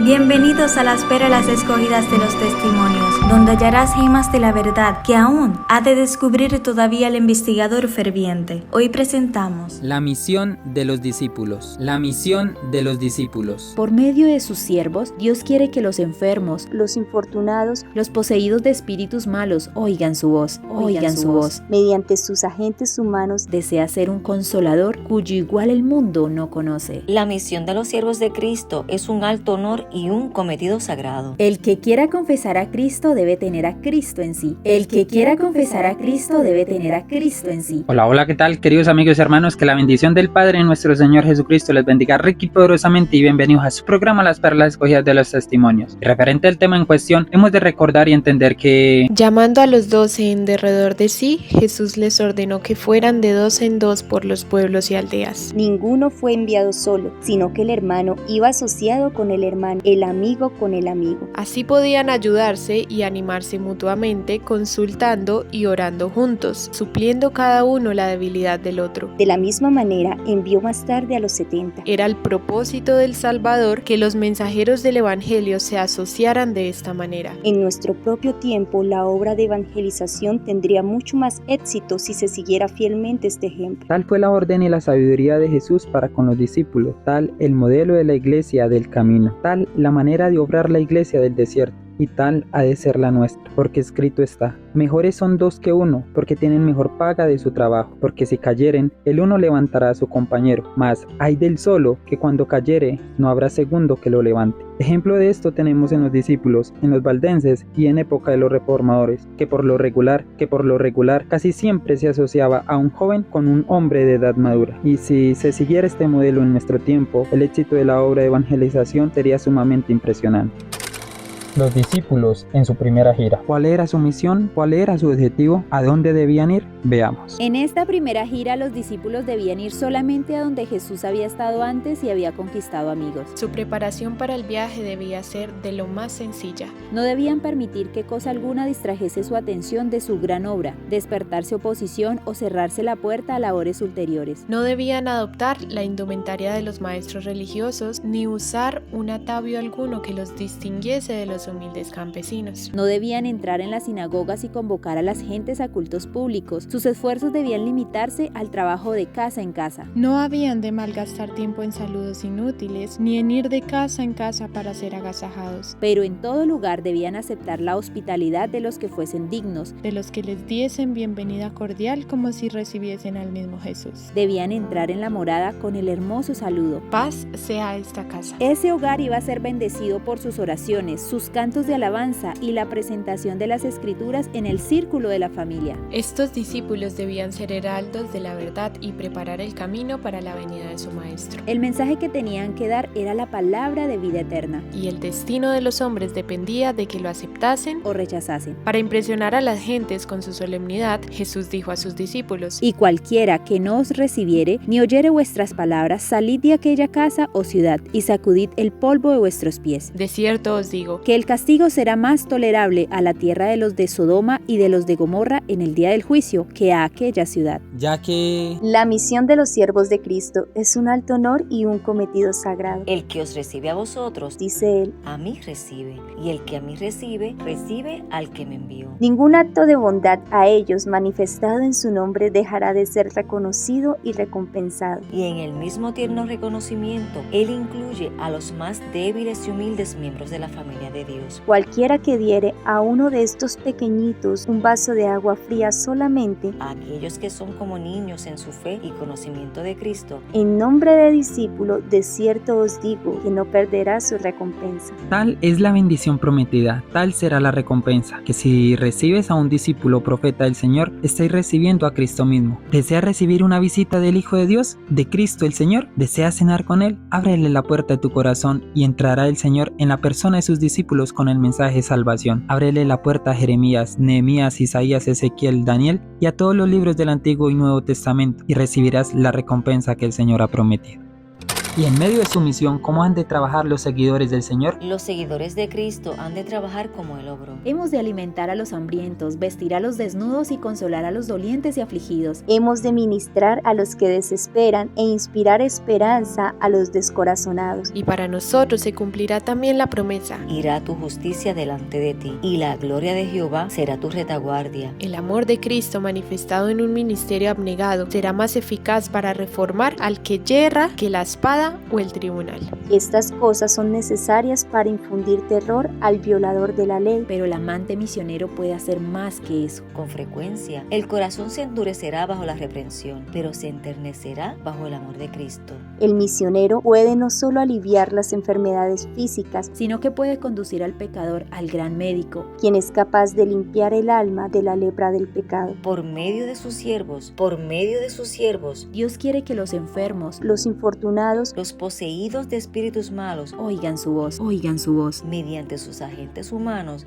Bienvenidos a las pérolas escogidas de los testimonios, donde hallarás gemas de la verdad que aún ha de descubrir todavía el investigador ferviente. Hoy presentamos la misión de los discípulos. La misión de los discípulos. Por medio de sus siervos, Dios quiere que los enfermos, los infortunados, los poseídos de espíritus malos oigan su voz. Mediante sus agentes humanos, desea ser un consolador cuyo igual el mundo no conoce. La misión de los siervos de Cristo es un alto honor y un cometido sagrado. El que quiera confesar a Cristo debe tener a Cristo en sí. El que quiera confesar a Cristo debe tener a Cristo en sí. Hola, ¿qué tal, queridos amigos y hermanos? Que la bendición del Padre nuestro Señor Jesucristo les bendiga rica y poderosamente, y bienvenidos a su programa Las Perlas Escogidas de los Testimonios. Y referente al tema en cuestión, hemos de recordar y entender que, llamando a los 12 en derredor de sí, Jesús les ordenó que fueran de 2 en 2 por los pueblos y aldeas. Ninguno fue enviado solo, sino que el hermano iba asociado con el hermano, el amigo con el amigo. Así podían ayudarse y animarse mutuamente, consultando y orando juntos, supliendo cada uno la debilidad del otro. De la misma manera, envió más tarde a los 70. Era el propósito del Salvador que los mensajeros del Evangelio se asociaran de esta manera. En nuestro propio tiempo, la obra de evangelización tendría mucho más éxito si se siguiera fielmente este ejemplo. tal fue la orden y la sabiduría de Jesús para con los discípulos, tal el modelo de la iglesia del camino, tal la manera de obrar la iglesia del desierto, y tal ha de ser la nuestra, porque escrito está: mejores son 2 que 1, porque tienen mejor paga de su trabajo, porque si cayeren, el uno levantará a su compañero, mas ay del solo, que cuando cayere, no habrá segundo que lo levante. Ejemplo de esto tenemos en los discípulos, en los valdenses y en época de los reformadores, que por lo regular casi siempre se asociaba a un joven con un hombre de edad madura. Y si se siguiera este modelo en nuestro tiempo, el éxito de la obra de evangelización sería sumamente impresionante. Los discípulos en su primera gira. ¿Cuál era su misión? ¿Cuál era su objetivo? ¿A dónde debían ir? Veamos. En esta primera gira, los discípulos debían ir solamente a donde Jesús había estado antes y había conquistado amigos. Su preparación para el viaje debía ser de lo más sencilla. No debían permitir que cosa alguna distrajese su atención de su gran obra, despertarse oposición o cerrarse la puerta a labores ulteriores. No debían adoptar la indumentaria de los maestros religiosos ni usar un atavío alguno que los distinguiese de los humildes campesinos. No debían entrar en las sinagogas y convocar a las gentes a cultos públicos. Sus esfuerzos debían limitarse al trabajo de casa en casa. No habían de malgastar tiempo en saludos inútiles, ni en ir de casa en casa para ser agasajados. Pero en todo lugar debían aceptar la hospitalidad de los que fuesen dignos, de los que les diesen bienvenida cordial como si recibiesen al mismo Jesús. Debían entrar en la morada con el hermoso saludo: paz sea a esta casa. Ese hogar iba a ser bendecido por sus oraciones, sus cantos de alabanza y la presentación de las escrituras en el círculo de la familia. Estos discípulos debían ser heraldos de la verdad y preparar el camino para la venida de su maestro. El mensaje que tenían que dar era la palabra de vida eterna. Y el destino de los hombres dependía de que lo aceptasen o rechazasen. Para impresionar a las gentes con su solemnidad, Jesús dijo a sus discípulos: y cualquiera que no os recibiere ni oyere vuestras palabras, salid de aquella casa o ciudad y sacudid el polvo de vuestros pies. De cierto os digo que el castigo será más tolerable a la tierra de los de Sodoma y de los de Gomorra en el día del juicio que a aquella ciudad. Ya que la misión de los siervos de Cristo es un alto honor y un cometido sagrado. El que os recibe a vosotros, dice él, a mí recibe, y el que a mí recibe, recibe al que me envió. Ningún acto de bondad a ellos manifestado en su nombre dejará de ser reconocido y recompensado. Y en el mismo tierno reconocimiento, él incluye a los más débiles y humildes miembros de la familia de Dios. Cualquiera que diere a uno de estos pequeñitos un vaso de agua fría solamente, a aquellos que son como niños en su fe y conocimiento de Cristo, en nombre de discípulo, de cierto os digo que no perderá su recompensa. Tal es la bendición prometida, tal será la recompensa, que si recibes a un discípulo profeta del Señor, estáis recibiendo a Cristo mismo. ¿Deseas recibir una visita del Hijo de Dios, de Cristo el Señor? ¿Deseas cenar con Él? Ábrele la puerta de tu corazón y entrará el Señor en la persona de sus discípulos con el mensaje de salvación. Ábrele la puerta a Jeremías, Nehemías, Isaías, Ezequiel, Daniel y a todos los libros del Antiguo y Nuevo Testamento y recibirás la recompensa que el Señor ha prometido. Y en medio de su misión, ¿cómo han de trabajar los seguidores del Señor? Los seguidores de Cristo han de trabajar como Él obró. Hemos de alimentar a los hambrientos, vestir a los desnudos y consolar a los dolientes y afligidos. Hemos de ministrar a los que desesperan e inspirar esperanza a los descorazonados. Y para nosotros se cumplirá también la promesa. Irá tu justicia delante de ti, y la gloria de Jehová será tu retaguardia. El amor de Cristo manifestado en un ministerio abnegado será más eficaz para reformar al que yerra que la espada o el tribunal. Estas cosas son necesarias para infundir terror al violador de la ley. Pero el amante misionero puede hacer más que eso. Con frecuencia, el corazón se endurecerá bajo la reprensión, pero se enternecerá bajo el amor de Cristo. El misionero puede no solo aliviar las enfermedades físicas, Sino que puede conducir al pecador al gran médico. quien es capaz de limpiar el alma de la lepra del pecado. Por medio de sus siervos, Dios quiere que los enfermos Los infortunados los poseídos de espíritus malos, oigan su voz. mediante sus agentes humanos,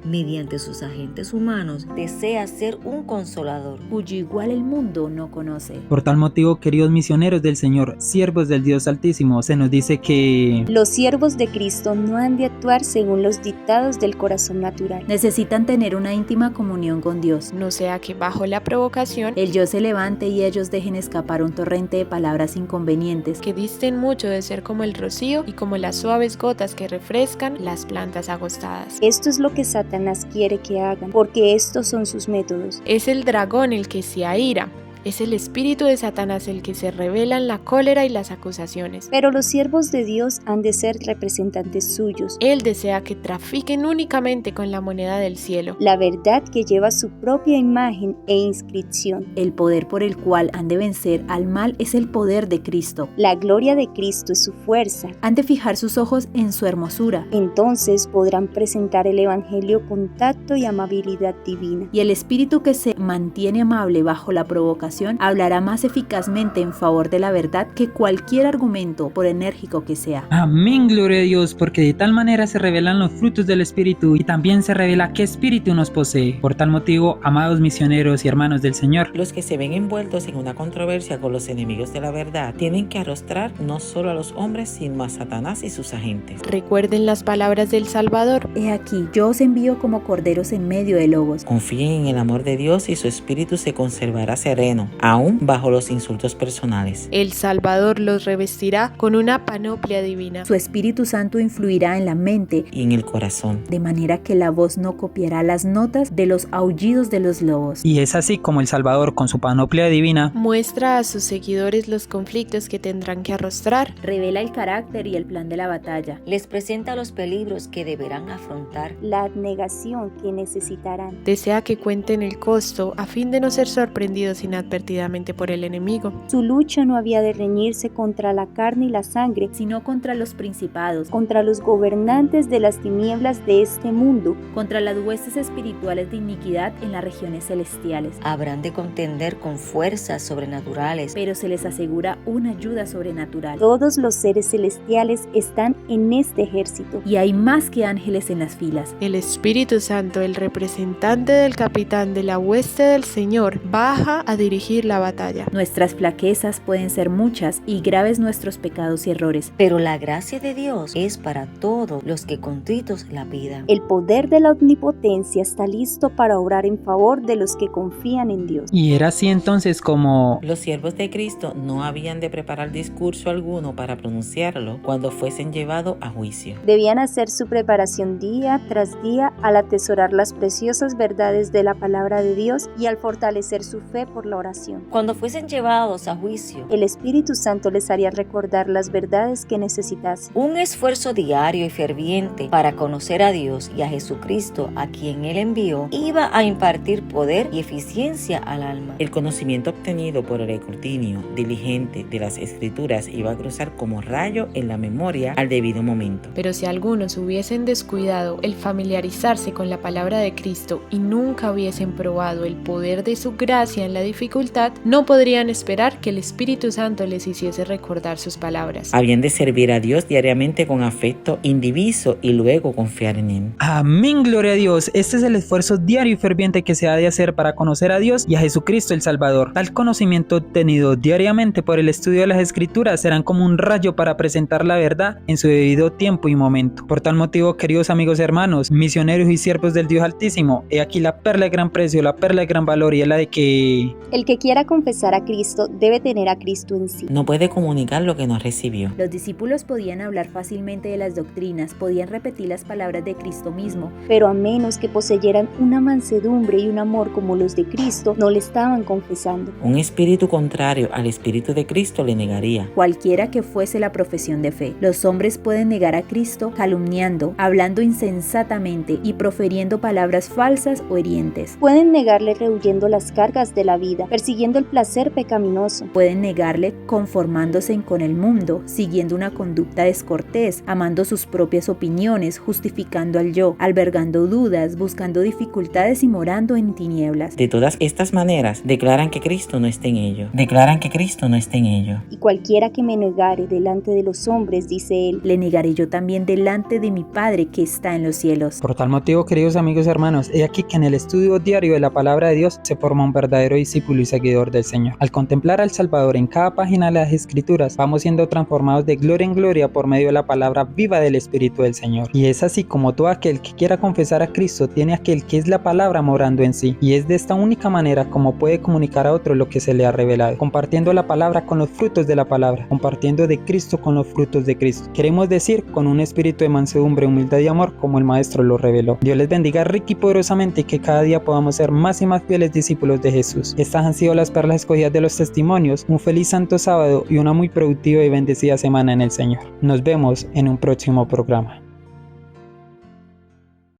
desea ser un consolador. Cuyo igual el mundo no conoce. Por tal motivo, queridos misioneros del Señor, siervos del Dios Altísimo, se nos dice que Los siervos de Cristo no han de actuar según los dictados del corazón natural. Necesitan tener una íntima comunión con Dios. No sea que bajo la provocación El yo se levante y ellos dejen escapar un torrente de palabras inconvenientes. que disten mucho de ser como el rocío y como las suaves gotas que refrescan las plantas agostadas. Esto es lo que Satanás quiere que hagan, porque estos son sus métodos. Es el dragón el que se aira. Es el espíritu de Satanás el que se revela en la cólera y las acusaciones. Pero los siervos de Dios han de ser representantes suyos. Él desea que trafiquen únicamente con la moneda del cielo. La verdad que lleva su propia imagen e inscripción. El poder por el cual han de vencer al mal es el poder de Cristo. La gloria de Cristo es su fuerza. Han de fijar sus ojos en su hermosura. Entonces podrán presentar el Evangelio con tacto y amabilidad divina. Y el espíritu que se mantiene amable bajo la provocación hablará más eficazmente en favor de la verdad que cualquier argumento, por enérgico que sea. amén, gloria a Dios, porque de tal manera se revelan los frutos del Espíritu y también se revela qué espíritu nos posee. Por tal motivo, amados misioneros y hermanos del Señor, Los que se ven envueltos en una controversia con los enemigos de la verdad tienen que arrostrar no solo a los hombres, sino a Satanás y sus agentes. Recuerden las palabras del Salvador. He aquí, yo os envío como corderos en medio de lobos. Confíen en el amor de Dios y su espíritu se conservará sereno, aún bajo los insultos personales. El Salvador los revestirá con una panoplia divina. Su Espíritu Santo influirá en la mente, Y en el corazón. de manera que la voz no copiará las notas de los aullidos de los lobos. y es así como el Salvador, con su panoplia divina, Muestra a sus seguidores los conflictos que tendrán que arrostrar. Revela el carácter y el plan de la batalla. Les presenta los peligros que deberán afrontar. La abnegación que necesitarán. Desea que cuenten el costo a fin de no ser sorprendidos inadvertidamente por el enemigo. Su lucha no había de reñirse contra la carne y la sangre, Sino contra los principados, contra los gobernantes de las tinieblas de este mundo. contra las huestes espirituales de iniquidad en las regiones celestiales. Habrán de contender con fuerzas sobrenaturales. Pero se les asegura una ayuda sobrenatural. Todos los seres celestiales están en este ejército. Y hay más que ángeles en las filas. El Espíritu Santo, el representante del capitán de la hueste del Señor, baja a dirigir la batalla. Nuestras flaquezas pueden ser muchas y graves nuestros pecados y errores. Pero la gracia de Dios es para todos los que contritos la pidan. El poder de la omnipotencia está listo para obrar en favor de los que confían en Dios. y era así entonces como Los siervos de Cristo no habían de preparar discurso alguno para pronunciarlo cuando fuesen llevados a juicio. Debían hacer su preparación día tras día al atesorar las preciosas verdades de la palabra de Dios y al fortalecer su fe por la oración. Cuando fuesen llevados a juicio, El Espíritu Santo les haría recordar las verdades que necesitasen. un esfuerzo diario y ferviente para conocer a Dios y a Jesucristo, a quien Él envió, iba a impartir poder y eficiencia al alma. El conocimiento obtenido por el escrutinio diligente de las Escrituras iba a cruzar como rayo en la memoria al debido momento. Pero si algunos hubiesen descuidado el familiarizarse con la palabra de Cristo y nunca hubiesen probado el poder de su gracia en la dificultad, dificultad, no podrían esperar que el Espíritu Santo les hiciese recordar sus palabras. Habían de servir a Dios diariamente con afecto indiviso y luego confiar en Él. Amén, gloria a Dios. Este es el esfuerzo diario y ferviente que se ha de hacer para conocer a Dios y a Jesucristo el Salvador. Tal conocimiento obtenido diariamente por el estudio de las Escrituras serán como un rayo para presentar la verdad en su debido tiempo y momento. Por tal motivo, queridos amigos y hermanos, misioneros y siervos del Dios Altísimo, he aquí la perla de gran precio, la perla de gran valor, y es la de que El que quiera confesar a Cristo debe tener a Cristo en sí. No puede comunicar lo que no recibió. Los discípulos podían hablar fácilmente de las doctrinas, podían repetir las palabras de Cristo mismo, Pero a menos que poseyeran una mansedumbre y un amor como los de Cristo, no le estaban confesando. Un espíritu contrario al espíritu de Cristo le negaría. cualquiera que fuese la profesión de fe. Los hombres pueden negar a Cristo calumniando, hablando insensatamente y proferiendo palabras falsas o hirientes. Pueden negarle rehuyendo las cargas de la vida, persiguiendo el placer pecaminoso. Pueden negarle conformándose con el mundo, siguiendo una conducta descortés, amando sus propias opiniones, justificando al yo, albergando dudas, buscando dificultades y morando en tinieblas. De todas estas maneras, declaran que Cristo no está en ello. Declaran que Cristo no está en ello. Y cualquiera que me negare delante de los hombres, dice él, Le negaré yo también delante de mi Padre que está en los cielos. Por tal motivo, queridos amigos y hermanos, he aquí que en el estudio diario de la palabra de Dios se forma un verdadero discípulo y seguidor del Señor. Al contemplar al Salvador en cada página de las Escrituras, vamos siendo transformados de gloria en gloria por medio de la palabra viva del Espíritu del Señor. Y es así como todo aquel que quiera confesar a Cristo tiene aquel que es la palabra morando en sí. Y es de esta única manera como puede comunicar a otro lo que se le ha revelado, compartiendo la palabra con los frutos de la palabra, compartiendo de Cristo con los frutos de Cristo. Queremos decir, con un espíritu de mansedumbre, humildad y amor, como el Maestro lo reveló. Dios les bendiga rica y poderosamente, y que cada día podamos ser más y más fieles discípulos de Jesús. Estas han sido las perlas escogidas de los testimonios. Un feliz santo sábado y una muy productiva y bendecida semana en el Señor. Nos vemos en un próximo programa.